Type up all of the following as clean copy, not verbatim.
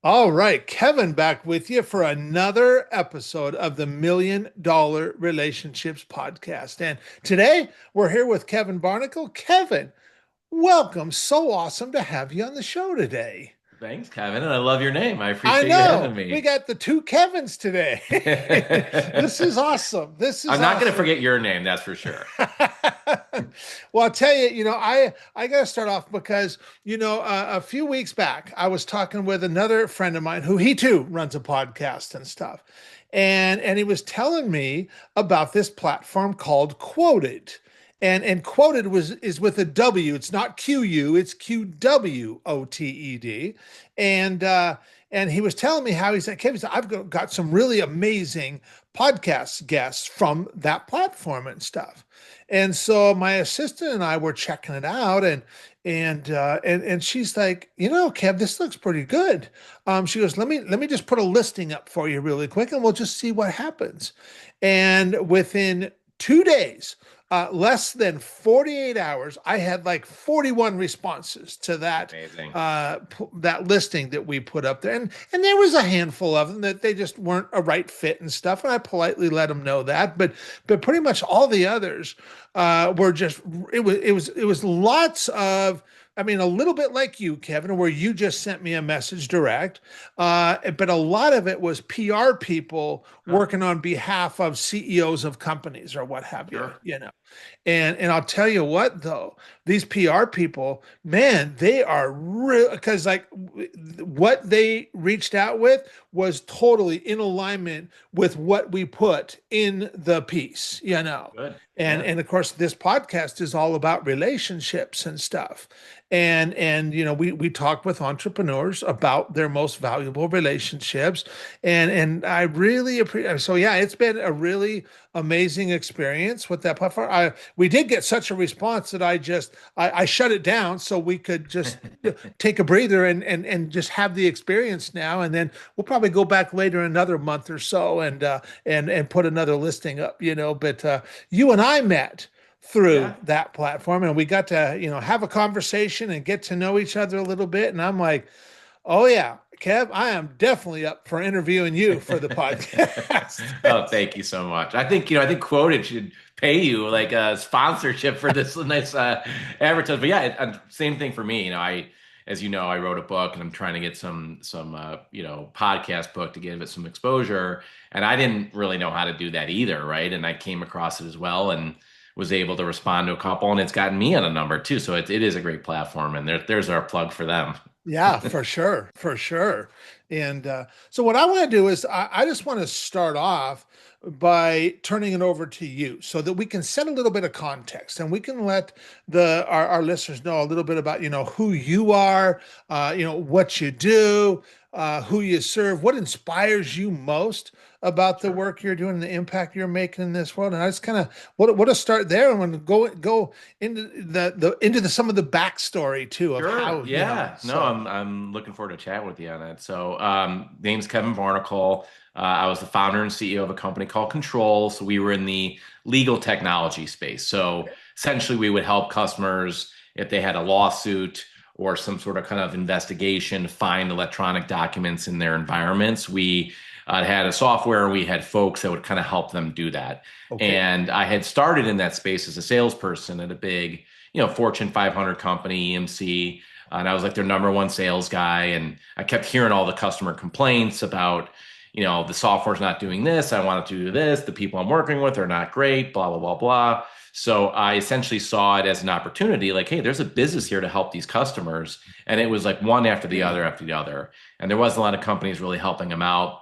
All right, Kevin back with you for another episode of the $1 Million Relationships Podcast. And today we're here with Kevin Barnicle. Kevin, welcome. So awesome to have you on the show today. Thanks, Kevin, and I love your name. I I appreciate you having know we me. got the two Kevins today. This is awesome. This is I'm not going to awesome. forget your name, that's for sure. Well, I'll tell you, I got to start off because, a few weeks back, I was talking with another friend of mine who he too runs a podcast and stuff. And he was telling me about this platform called Quoted. And Quoted is with a W. It's not QU, it's QWOTED. And he was telling me how he said, Kevin, I've got some really amazing podcast guests from that platform and stuff. And so my assistant and I were checking it out, and she's like, Kev, this looks pretty good. She goes, let me just put a listing up for you really quick, and we'll just see what happens. And within 2 days, less than 48 hours, I had like 41 responses to Amazing. that listing that we put up there, and there was a handful of them that they just weren't a right fit and stuff, and I politely let them know that. But pretty much all the others were just it was lots of. I mean, a little bit like you, Kevin, where you just sent me a message direct, but a lot of it was PR people Huh, working on behalf of CEOs of companies or what have you, sure. you know. And I'll tell you what though, these PR people, man, they are real because like what they reached out with was totally in alignment with what we put in the piece, you know. Good. And Yeah. and of course this podcast is all about relationships and stuff. And we talk with entrepreneurs about their most valuable relationships, and I really appreciate. So yeah, it's been a really amazing experience with that platform. We did get such a response that I shut it down so we could just take a breather and just have the experience now, and then we'll probably go back later in another month or so and put another listing up. But you and I met through Yeah. that platform, and we got to have a conversation and get to know each other a little bit, and I'm like, oh yeah, Kev, I am definitely up for interviewing you for the podcast. Oh, thank you so much. I think Quoted should pay you like a sponsorship for this nice advertisement. But yeah, same thing for me. As you know, I wrote a book and I'm trying to get some podcast book to give it some exposure. And I didn't really know how to do that either, right? And I came across it as well and was able to respond to a couple, and it's gotten me on a number too. So it is a great platform, and there's our plug for them. Yeah, for sure, for sure. And so, what I want to do is, I just want to start off by turning it over to you, so that we can set a little bit of context, and we can let our listeners know a little bit about who you are, what you do, who you serve, what inspires you most about the Sure. work you're doing, the impact you're making in this world. And I just kind of what to start there, and want to go into the some of the backstory too of Sure. how. Yeah. No, So I'm looking forward to chatting with you on that. So, name's Kevin Barnicle. I was the founder and CEO of a company called Control. So we were in the legal technology space. So essentially, we would help customers if they had a lawsuit or some sort of kind of investigation, find electronic documents in their environments. We had a software. We had folks that would kind of help them do that. okay. And I had started in that space as a salesperson at a big Fortune 500 company, EMC. And I was like their number one sales guy. And I kept hearing all the customer complaints about, the software's not doing this. I want it to do this. The people I'm working with are not great, blah, blah, blah, blah. So I essentially saw it as an opportunity like, hey, there's a business here to help these customers. And it was like one after the other after the other. And there wasn't a lot of companies really helping them out.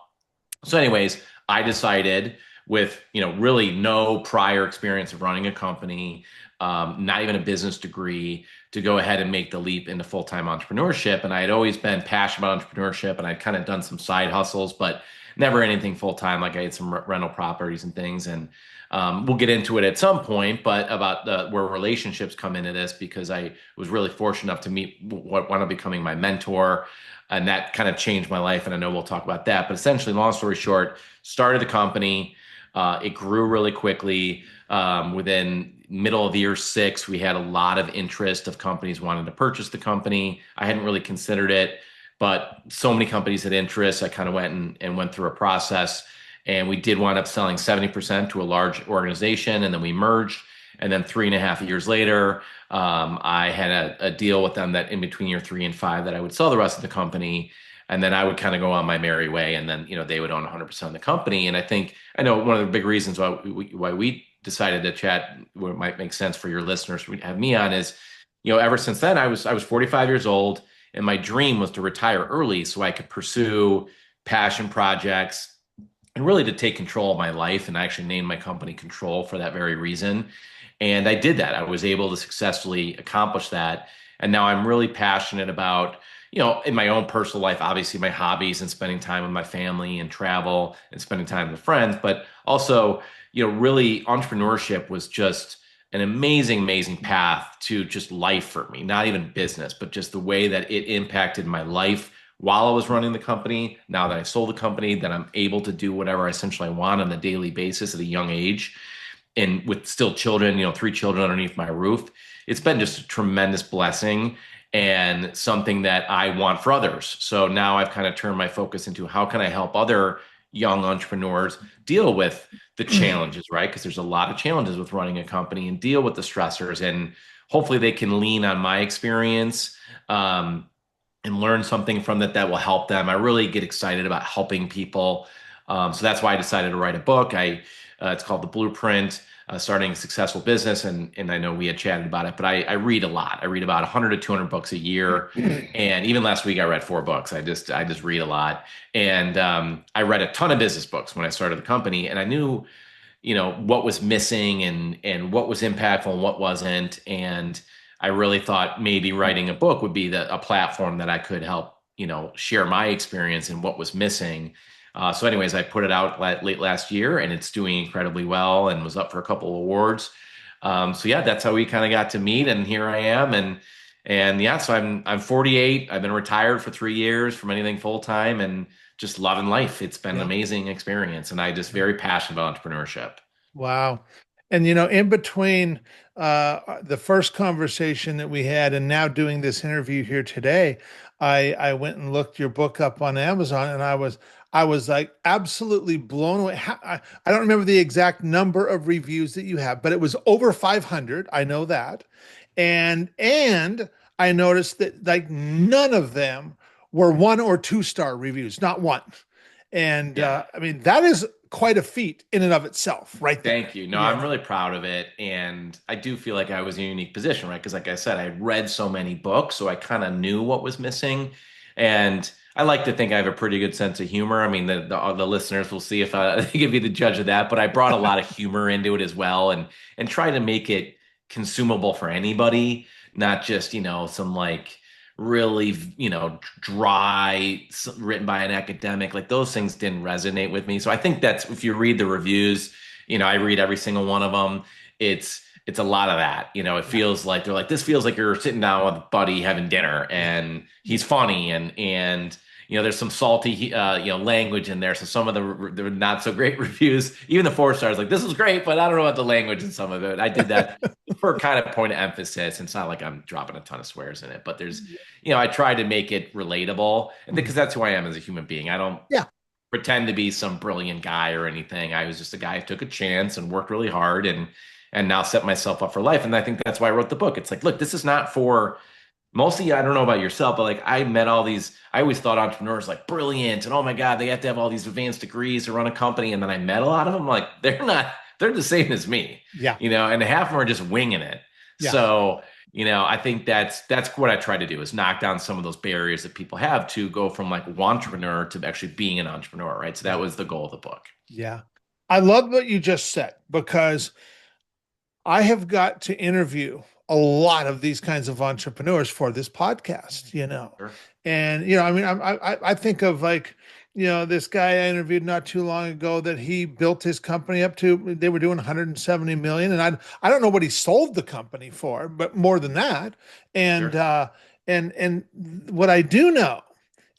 So, anyways, I decided with really no prior experience of running a company, not even a business degree, to go ahead and make the leap into full-time entrepreneurship. And I had always been passionate about entrepreneurship, and I'd kind of done some side hustles, but never anything full-time. Like I had some rental properties and things, and we'll get into it at some point. But about where relationships come into this, because I was really fortunate enough to meet what wound up becoming my mentor, and that kind of changed my life. And I know we'll talk about that. But essentially, long story short, started the company. It grew really quickly. Within middle of year six, we had a lot of interest of companies wanting to purchase the company. I hadn't really considered it, but so many companies had interest. I kind of went and went through a process, and we did wind up selling 70% to a large organization, and then we merged. And then 3.5 years later, I had a deal with them that in between year 3 and 5 that I would sell the rest of the company, and then I would kind of go on my merry way, and then they would own 100% of the company. And I know one of the big reasons why we decided to chat, where it might make sense for your listeners to have me on, is ever since then I was 45 years old, and my dream was to retire early so I could pursue passion projects and really to take control of my life. And I actually named my company Control for that very reason. And I did that. I was able to successfully accomplish that. And now I'm really passionate about, in my own personal life, obviously my hobbies and spending time with my family and travel and spending time with friends, but also, really entrepreneurship was just an amazing, amazing path to just life for me, not even business, but just the way that it impacted my life while I was running the company. Now that I sold the company, that I'm able to do whatever essentially I want on a daily basis at a young age, and with still children, 3 children underneath my roof. It's been just a tremendous blessing and something that I want for others. So now I've kind of turned my focus into how can I help other young entrepreneurs deal with the challenges, right? Because there's a lot of challenges with running a company and deal with the stressors. And hopefully they can lean on my experience, and learn something from that will help them. I really get excited about helping people. So that's why I decided to write a book. It's called The Blueprint, Starting a Successful Business. And I know we had chatted about it, but I read a lot. I read about 100 to 200 books a year. And even last week I read 4 books. I just read a lot. And I read a ton of business books when I started the company, and I knew, what was missing and what was impactful and what wasn't. And I really thought maybe writing a book would be a platform that I could help, share my experience and what was missing. So anyways, I put it out late last year, and it's doing incredibly well and was up for a couple of awards. So yeah, that's how we kind of got to meet, and here I am. And yeah, so I'm 48. I've been retired for 3 years from anything full time, and just loving life. It's been an Yeah. amazing experience, and I just very passionate about entrepreneurship. Wow. And in between the first conversation that we had and now doing this interview here today, I went and looked your book up on Amazon, and I was like absolutely blown away. I don't remember the exact number of reviews that you have, but it was over 500. I know that. And I noticed that like none of them were 1 or 2 star reviews, not one. And Yeah. I mean, that is quite a feat in and of itself, right Thank there. you. No, I'm really proud of it. And I do feel like I was in a unique position, right? Because, like I said, I had read so many books, so I kind of knew what was missing. And I like to think I have a pretty good sense of humor. I mean, the listeners will see if I they can be the judge of that. But I brought a lot of humor into it as well, and try to make it consumable for anybody, not just, some like really, dry, written by an academic. Like those things didn't resonate with me. So I think that's, if you read the reviews, I read every single one of them. It's a lot of that. It Yeah. feels like they're like, this feels like you're sitting down with a buddy having dinner, and he's funny, and there's some salty language in there. So some of the not so great reviews, even the 4 stars, like this is great, but I don't know about the language in some of it. I did that for kind of point of emphasis. It's not like I'm dropping a ton of swears in it, but there's, I try to make it relatable, and because that's who I am as a human being. I don't Yeah. pretend to be some brilliant guy or anything. I was just a guy who took a chance and worked really hard, and now set myself up for life. And I think that's why I wrote the book. It's like, look, this is not for mostly, I don't know about yourself, but like I met all these, I always thought entrepreneurs like brilliant and oh my God, they have to have all these advanced degrees to run a company. And then I met a lot of them, like they're not, they're the same as me, Yeah. and half of them are just winging it. Yeah. So, I think that's what I try to do, is knock down some of those barriers that people have to go from like entrepreneur to actually being an entrepreneur, right? So that Yeah. was the goal of the book. Yeah. I love what you just said because I have got to interview a lot of these kinds of entrepreneurs for this podcast. Sure. And I mean, I think of like, this guy I interviewed not too long ago that he built his company up to, they were doing 170 million, and I don't know what he sold the company for, but more than that. And Sure. and what I do know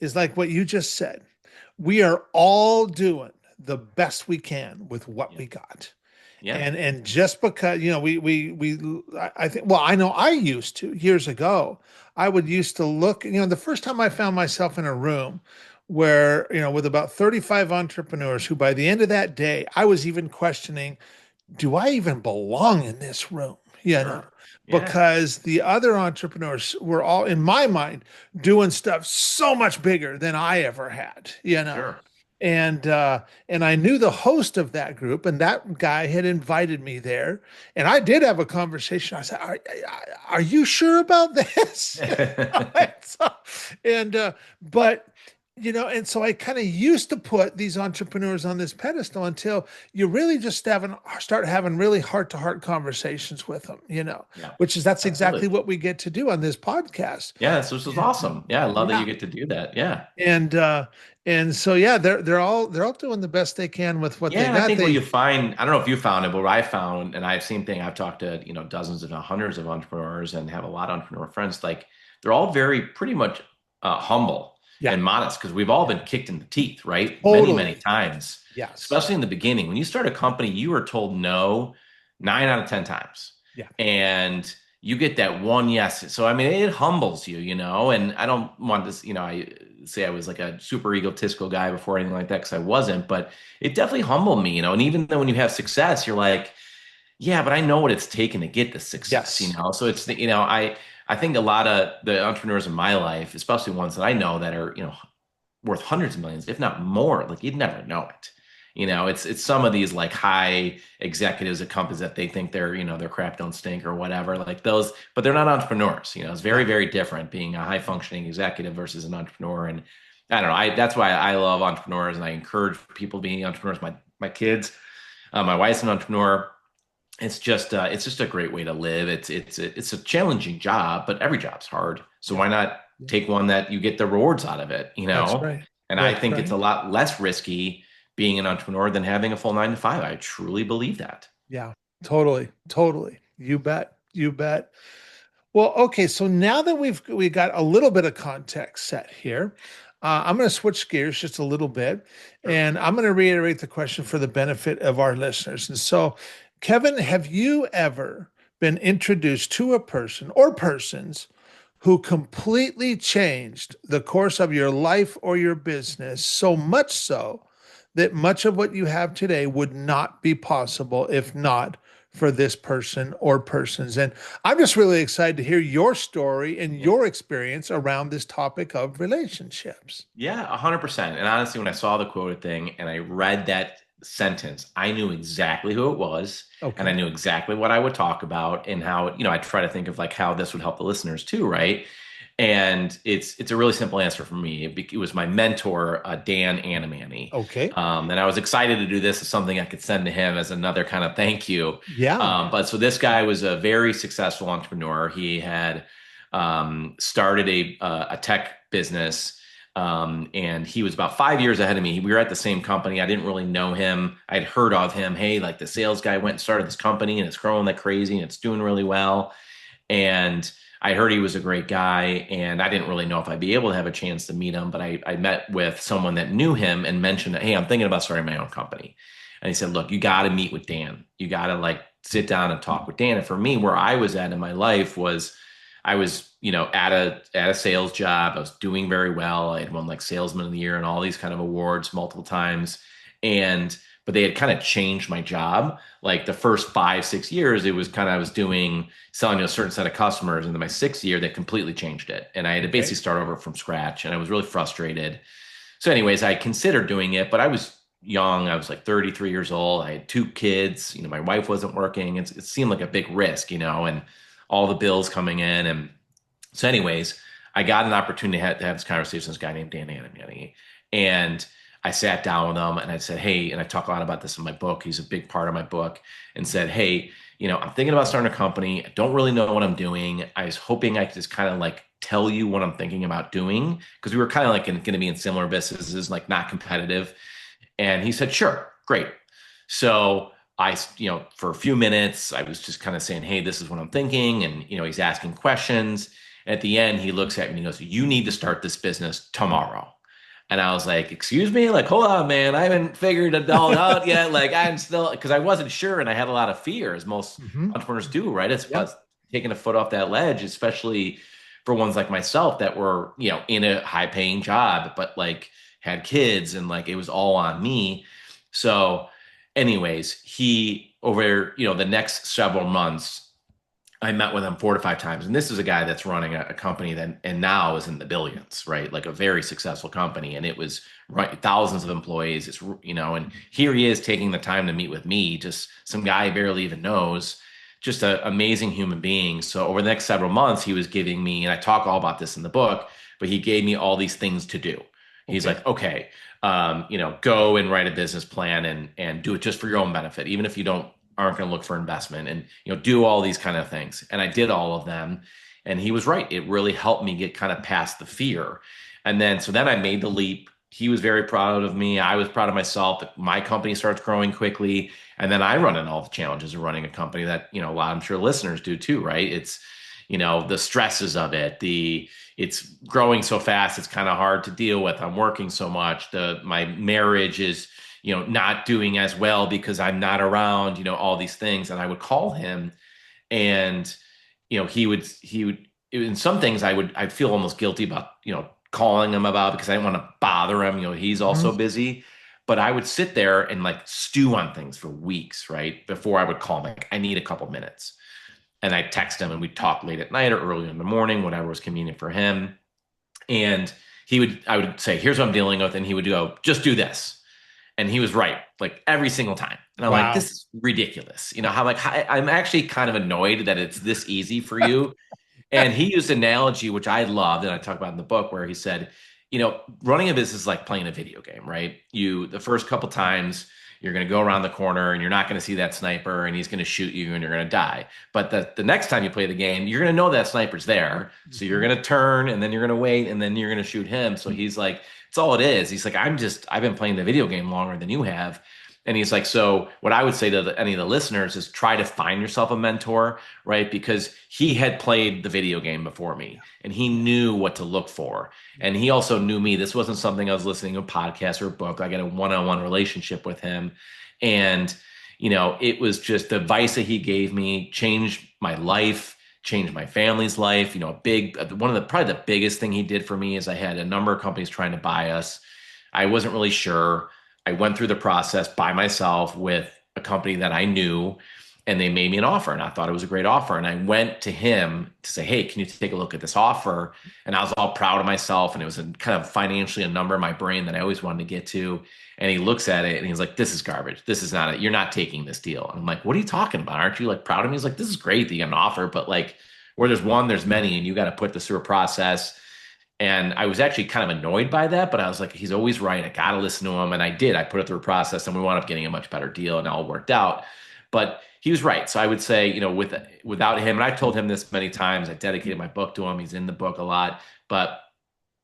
is like what you just said. We are all doing the best we can with what Yeah. we got. Yeah. And just because, I think, well, I know I used to years ago, I would used to look, the first time I found myself in a room where, with about 35 entrepreneurs who by the end of that day, I was even questioning, do I even belong in this room? Sure. Yeah. Because the other entrepreneurs were all, in my mind, doing stuff so much bigger than I ever had. Sure. And and I knew the host of that group, and that guy had invited me there. And I did have a conversation. I said, "Are you sure about this?" and so, but and so I kind of used to put these entrepreneurs on this pedestal until you really just start having really heart-to-heart conversations with them, Yeah. which is that's exactly Absolutely. what we get to do on this podcast. Yeah, this was And awesome. Yeah, I love that yeah, you get to do that. Yeah. and uh and so yeah, they're all doing the best they can with what Yeah, they and I got. think what you They find, I don't know if you found it, but what I found, and I've same thing, I've talked to, dozens if not hundreds of entrepreneurs and have a lot of entrepreneur friends, like they're all very pretty much humble Yeah, and modest because we've all yeah, been kicked in the teeth, right? Many, many totally. times, Yes. especially in the beginning. When you start a company, you are told no 9 out of 10 times. Yeah. And you get that one yes. So I mean, it humbles you, and I don't want this, I say I was like a super egotistical guy before anything like that because I wasn't, but it definitely humbled me, and even then when you have success, you're like, yeah, but I know what it's taken to get the success, Yes. So it's the, I think a lot of the entrepreneurs in my life, especially ones that I know that are, worth hundreds of millions, if not more. Like you'd never know it. It's some of these like high executives at companies that they think their crap don't stink or whatever, like those, but they're not entrepreneurs. It's very, Yeah. very different being a high functioning executive versus an entrepreneur. And I don't know. That's why I love entrepreneurs and I encourage people being entrepreneurs. My kids, my wife's an entrepreneur. It's just a great way to live. It's a challenging job, but every job's hard. So Yeah. why not Yeah. take one that you get the rewards out of it, That's right. And I That's think it's right. a lot less risky being an entrepreneur than having a full 9 to 5. I truly believe that. Yeah. Totally. Totally. You bet. You bet. Well, okay. So now that we got a little bit of context set here, I'm going to switch gears just a little bit, Sure. and I'm going to reiterate the question for the benefit of our listeners. And so, Kevin, have you ever been introduced to a person or persons who completely changed the course of your life or your business, so much so that much of what you have today would not be possible if not for this person or persons? And I'm just really excited to hear your story and Yeah. your experience around this topic of relationships. Yeah, 100%. And honestly, when I saw the quoted thing and I read that sentence, I knew exactly who it was and I Okay. knew exactly what I would talk about and how, I try to think of like how this would help the listeners too, right? And it's a really simple answer for me. It was my mentor, Dan Anamani. Okay. And I was excited to do this as something I could send to him as another kind of thank you. Yeah. But so this guy was a very successful entrepreneur. He had started a tech business. And he was about 5 years ahead of me. We were at the same company. I didn't really know him. I'd heard of him. Hey, like the sales guy went and started this company and it's growing like crazy and it's doing really well. And I heard he was a great guy, and I didn't really know if I'd be able to have a chance to meet him, but I met with someone that knew him and mentioned that, hey, I'm thinking about starting my own company. And he said, look, you got to meet with Dan. You got to like sit down and talk with Dan. And for me, where I was at in my life was I was, at a sales job. I was doing very well. I had won like salesman of the year and all these kind of awards multiple times. But they had kind of changed my job. Like the first 5, 6 years, it was kind of I was doing selling to a certain set of customers, and then my 6th year, they completely changed it, and I had to Okay. basically start over from scratch, and I was really frustrated. So, anyways, I considered doing it, but I was young. I was like 33 years old. I had 2 kids. My wife wasn't working. It seemed like a big risk, and all the bills coming in, and so, anyways, I got an opportunity to have this conversation with this guy named Dan Anamani. And I sat down with him and I said, hey, and I talk a lot about this in my book. He's a big part of my book, and said, hey, I'm thinking about starting a company. I don't really know what I'm doing. I was hoping I could just kind of like tell you what I'm thinking about doing because we were kind of like going to be in similar businesses, like not competitive. And he said, sure, great. So for a few minutes, I was just kind of saying, hey, this is what I'm thinking. And, he's asking questions. At the end, he looks at me and he goes, you need to start this business tomorrow. And I was like, excuse me? Like, hold on, man. I haven't figured it all out yet. Like, I'm still, because I wasn't sure and I had a lot of fear, as most Hmm. entrepreneurs do, right? It's Yeah. about taking a foot off that ledge, especially for ones like myself that were, in a high paying job, but like had kids and like it was all on me. So, anyways, over, the next several months, I met with him 4 to 5 times, and this is a guy that's running a company that and now is in the billions, right? Like a very successful company, and it was right thousands of employees. And here he is taking the time to meet with me, just some guy he barely even knows, just an amazing human being. So over the next several months, he was giving me, and I talk all about this in the book, but he gave me all these things to do. He's Okay. like, okay, go and write a business plan and do it just for your own benefit, even if you don't aren't going to look for investment and do all these kind of things. And I did all of them, and he was right. It really helped me get kind of past the fear. And then I made the leap. He was very proud of me. I was proud of myself that my company starts growing quickly. And then I run into all the challenges of running a company that, a lot, I'm sure listeners do too, right? It's, the stresses of it, it's growing so fast, it's kind of hard to deal with. I'm working so much. My marriage is, not doing as well because I'm not around, all these things. And I would call him and, he would, in some things I'd feel almost guilty about, calling him about because I didn't want to bother him. He's Hmm. also busy. But I would sit there and like stew on things for weeks, right? Before I would call him, like, I need a couple minutes. And I'd text him and we'd talk late at night or early in the morning, whatever was convenient for him. And I would say, here's what I'm dealing with. And he would go, just do this. And he was right, like every single time. And I'm like, Wow. this is ridiculous. How like I'm actually kind of annoyed that it's this easy for you. And he used an analogy, which I loved, and I talk about in the book, where he said, running a business is like playing a video game, right? The first couple times, you're going to go around the corner and you're not going to see that sniper and he's going to shoot you and you're going to die. But the next time you play the game, you're going to know that sniper's there. So you're Mhm. going to turn and then you're going to wait and then you're going to shoot him. So he's like, it's all it is. He's like, I've been playing the video game longer than you have. And he's like, so what I would say to any of the listeners is try to find yourself a mentor, right? Because he had played the video game before me and he knew what to look for. And he also knew me. This wasn't something I was listening to a podcast or a book. I got a one-on-one relationship with him. And, it was just the advice that he gave me changed my life, changed my family's life. One of the probably the biggest thing he did for me is I had a number of companies trying to buy us. I wasn't really sure. I went through the process by myself with a company that I knew, and they made me an offer, and I thought it was a great offer. And I went to him to say, "Hey, can you take a look at this offer?" And I was all proud of myself, and it was kind of financially a number in my brain that I always wanted to get to. And he looks at it and he's like, "This is garbage. This is not it. You're not taking this deal." And I'm like, "What are you talking about? Aren't you like proud of me?" He's like, "This is great that you got an offer, but like where there's one, there's many, and you got to put this through a process." And I was actually kind of annoyed by that, but I was like, he's always right. I got to listen to him. And I did. I put it through a process and we wound up getting a much better deal and it all worked out. But he was right. So I would say, without him, and I've told him this many times, I dedicated my book to him. He's in the book a lot. But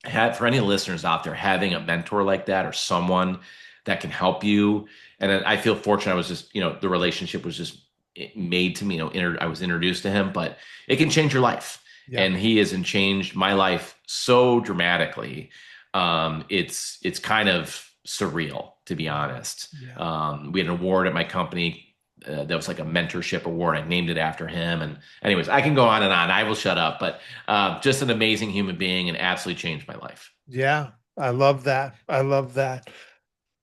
for any listeners out there, having a mentor like that or someone that can help you. And I feel fortunate. I was just, the relationship was just made to me, I was introduced to him, but it can change your life. Yeah. And he has changed my life so dramatically. It's kind of surreal, to be honest. Yeah. We had an award at my company that was like a mentorship award. I named it after him. And anyways, I can go on and on. I will shut up. But just an amazing human being and absolutely changed my life. Yeah. I love that. I love that.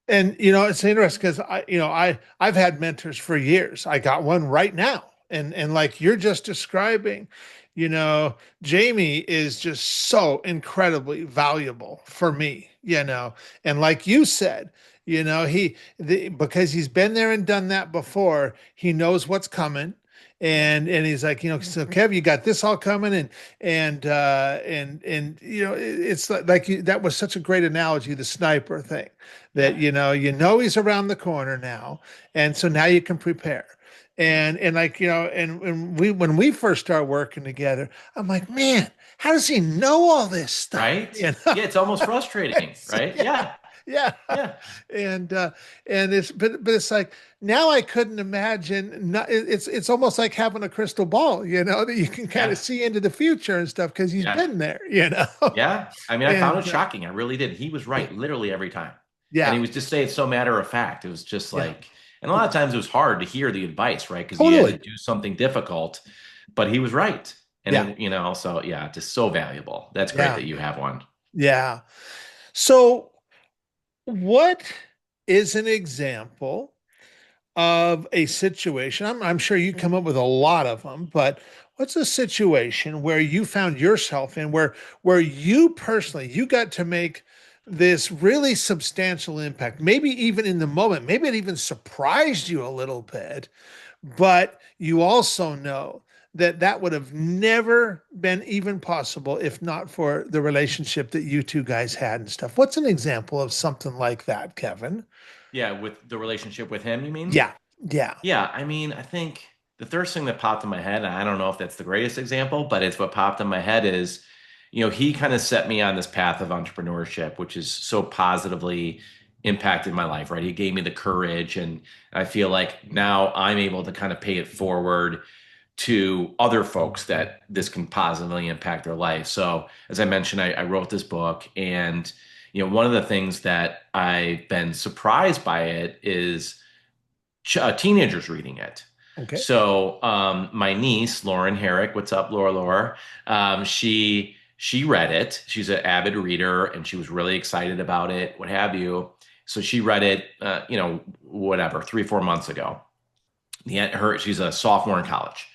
And it's interesting because I've had mentors for years. I got one right now. And like you're just describing, you know, Jamie is just so incredibly valuable for me, And like you said, because he's been there and done that before, he knows what's coming. And he's like, so Kev, you got this all coming, and it's that was such a great analogy, the sniper thing, that Yeah. he's around the corner now, and so now you can prepare. And like and when we first started working together, I'm like, man, how does he know all this stuff? Right? Yeah. It's almost frustrating. Right? Yeah. Yeah. Yeah. Yeah. And and it's but it's like now I couldn't imagine not, it's almost like having a crystal ball, that you can kind of Yeah. see into the future and stuff because he's Yeah. been there. Yeah. I mean, I found it And shocking. I really did. He was right literally every time. And yeah, he was just saying so matter of fact. It was just yeah, like, and a lot of times it was hard to hear the advice, right? Because you had to totally. do something difficult, but he was right. And Yeah, so yeah, just so valuable. That's great yeah, that you have one. yeah. So what is an example of a situation? I'm sure you come up with a lot of them, but what's a situation where you found yourself in where you personally you got to make this really substantial impact, maybe even in the moment, maybe it even surprised you a little bit, but you also know that that would have never been even possible if not for the relationship that you two guys had and stuff. What's an example of something like that, Kevin? Yeah, with the relationship with him, you mean? Yeah, yeah. Yeah, I mean, I think the first thing that popped in my head, and I don't know if that's the greatest example, but it's what popped in my head is, he kind of set me on this path of entrepreneurship, which is so positively impacted my life, right? He gave me the courage, and I feel like now I'm able to kind of pay it forward to other folks that this can positively impact their life. So, as I mentioned, I wrote this book, and one of the things that I've been surprised by it is teenagers reading it. Okay. So my niece Lauren Herrick, what's up, Laura? She read it. She's an avid reader, and she was really excited about it. What have you? So she read it, whatever, 3 4 months ago. She's a sophomore in college,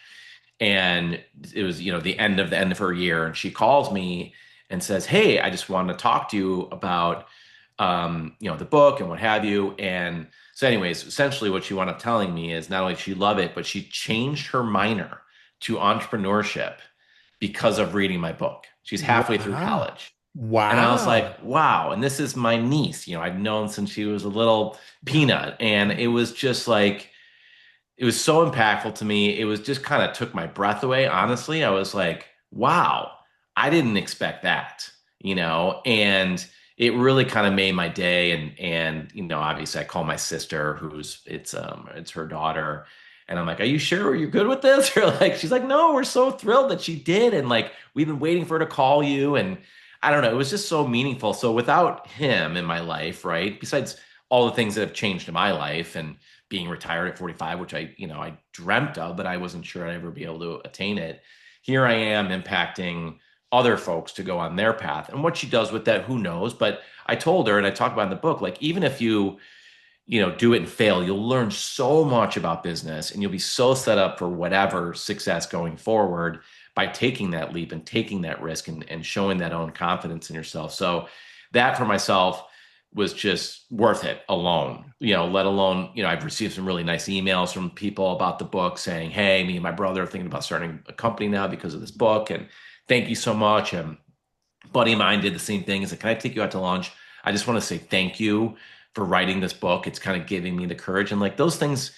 and it was the end of her year, and she calls me and says, "Hey, I just wanted to talk to you about the book and what have you." And so, anyways, essentially what she wound up telling me is not only did she love it, but she changed her minor to entrepreneurship because of reading my book. She's halfway through Wow. college. And I was Wow. like, wow. And this is my niece. I've known since she was a little Yeah. peanut. And it was just like, it was so impactful to me. It was just kind of took my breath away. Honestly, I was like, wow, I didn't expect that. And it really kind of made my day. And obviously I call my sister, it's her daughter. And I'm like, are you sure you're good with this? Or like, she's like, no, we're so thrilled that she did. And like, we've been waiting for her to call you. And I don't know, it was just so meaningful. So without him in my life, right? Besides all the things that have changed in my life and being retired at 45, which I dreamt of, but I wasn't sure I'd ever be able to attain it. Here I am impacting other folks to go on their path. And what she does with that, who knows? But I told her, and I talk about in the book, like even if you do it and fail, you'll learn so much about business and you'll be so set up for whatever success going forward by taking that leap and taking that risk and showing that own confidence in yourself. So that for myself was just worth it alone, let alone, I've received some really nice emails from people about the book saying, hey, me and my brother are thinking about starting a company now because of this book. And thank you so much. And buddy of mine did the same thing. He's like, can I take you out to lunch? I just want to say thank you for writing this book. It's kind of giving me the courage. And like those things,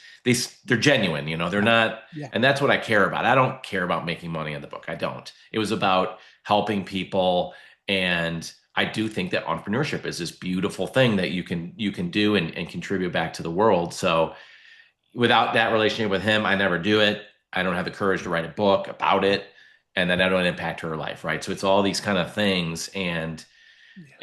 they're genuine, they're Yeah. not, Yeah. and that's what I care about. I don't care about making money on the book. I don't. It was about helping people. And I do think that entrepreneurship is this beautiful thing that you can do and contribute back to the world. So without that relationship with him, I never do it. I don't have the courage to write a book about it. And then I don't impact her life, right? So it's all these kind of things, Yeah.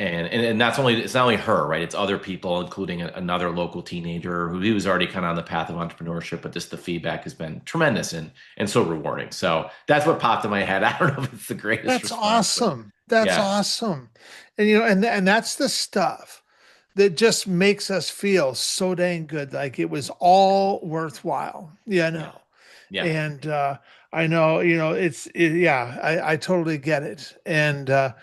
and it's not only her, right? It's other people, including another local teenager who he was already kind of on the path of entrepreneurship, but just the feedback has been tremendous and so rewarding. So that's what popped in my head. I don't know if it's the greatest That's response, but awesome. That's yeah, awesome. And and that's the stuff that just makes us feel so dang good, like it was all worthwhile, yeah, yeah, And I know, yeah, I totally get it. And and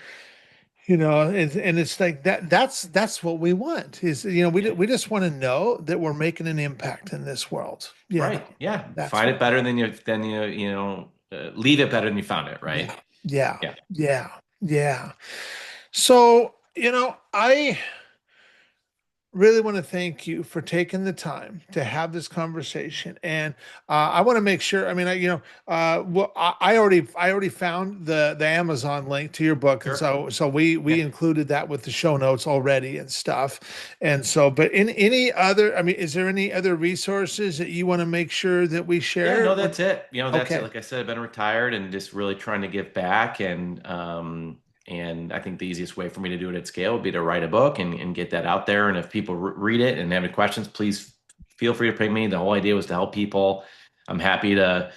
it's like that's what we want is yeah. we just want to know that we're making an impact in this world. Right. Yeah. That's Find what it better than leave it better than you found it. yeah, Right. yeah, Yeah. yeah, yeah. So, I really want to thank you for taking the time to have this conversation. And I want to make sure. I mean, well, I already found the Amazon link to your book, and Sure. so we Yeah. included that with the show notes already and stuff. And so, but in any other, I mean, is there any other resources that you want to make sure that we Yeah, share? no, that's it. That's it. Okay. Like I said, I've been retired and just really trying to give back. And I think the easiest way for me to do it at scale would be to write a book and get that out there. And if people read it and have any questions, please feel free to ping me. The whole idea was to help people. I'm happy to,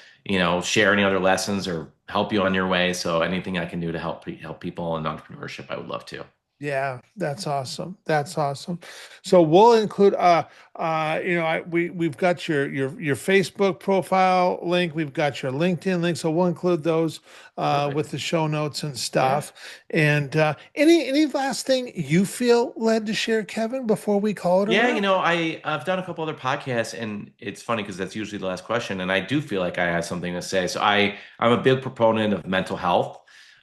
share any other lessons or help you on your way. So anything I can do to help people in entrepreneurship, I would love to. Yeah, that's awesome. That's awesome. So we'll include we've got your Facebook profile link, we've got your LinkedIn link, so we'll include those Perfect. with the show notes and Yeah. stuff. And any last thing you feel led to share, Kevin, before we call it a Yeah, wrap? I've done a couple other podcasts, and it's funny because that's usually the last question, and I do feel like I have something to say. So I'm a big proponent of mental health,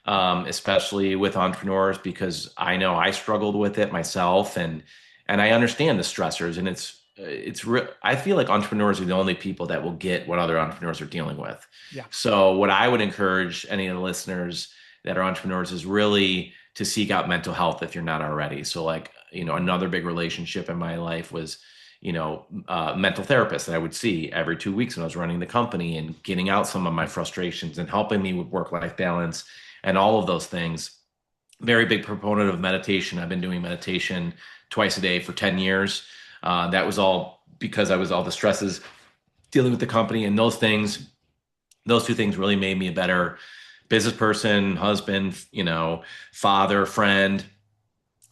especially with entrepreneurs, because I know I struggled with it myself, and I understand the stressors, and it's real. I feel like entrepreneurs are the only people that will get what other entrepreneurs are dealing with. Yeah. So what I would encourage any of the listeners that are entrepreneurs is really to seek out mental health if you're not already. So like, another big relationship in my life was, mental therapist that I would see every 2 weeks when I was running the company and getting out some of my frustrations and helping me with work-life balance and all of those things. Very big proponent of meditation. I've been doing meditation twice a day for 10 years. That was all because I was all the stresses dealing with the company and those two things really made me a better business person, husband, father, friend.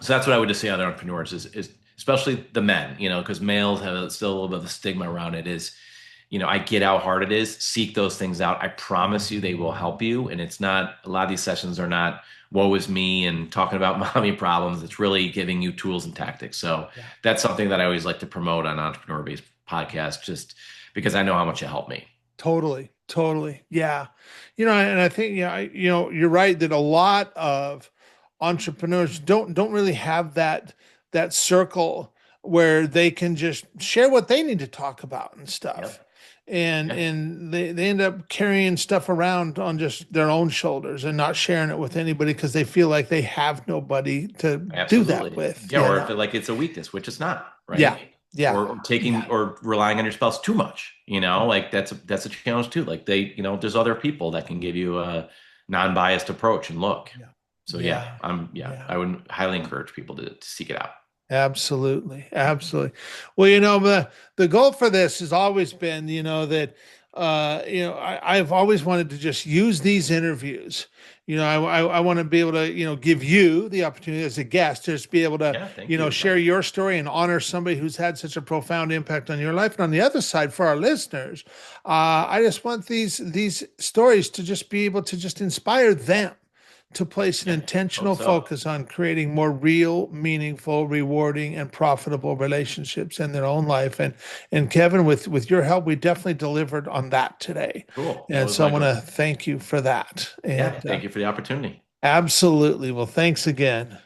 So that's what I would just say to other entrepreneurs is especially the men, because males have still a little bit of a stigma around it is, I get how hard it is. Seek those things out. I promise you they will help you. And it's not, a lot of these sessions are not woe is me and talking about mommy problems. It's really giving you tools and tactics. So Yeah. that's something that I always like to promote on Entrepreneur Based Podcast, just because I know how much it helped me. Totally, totally. Yeah. And I think, yeah, you're right that a lot of entrepreneurs don't really have that circle where they can just share what they need to talk about and stuff. Yep. And Yeah, and they end up carrying stuff around on just their own shoulders and not sharing it with anybody because they feel like they have nobody to do that absolutely. with, Yeah. Or if like it's a weakness, which it's not, Yeah. right? Yeah. Or taking Yeah. or relying on your spouse too much, like that's a challenge too. Like there's other people that can give you a non-biased approach and look. Yeah. So yeah, Yeah. Yeah. I would highly encourage people to seek it out. Absolutely. Absolutely. Well, the goal for this has always been, that I've always wanted to just use these interviews. I want to be able to, give you the opportunity as a guest to just be able to, Yeah, thank you. share your story and honor somebody who's had such a profound impact on your life. And on the other side, for our listeners, I just want these stories to just be able to just inspire them to place an Yeah, hope intentional so. focus on creating more real, meaningful, rewarding, and profitable relationships in their own life. And Kevin, with your help, we definitely delivered on that today. Cool. That And was so I my want to goal. thank you for that. Yeah, And thank you for the opportunity. absolutely. Well, thanks again.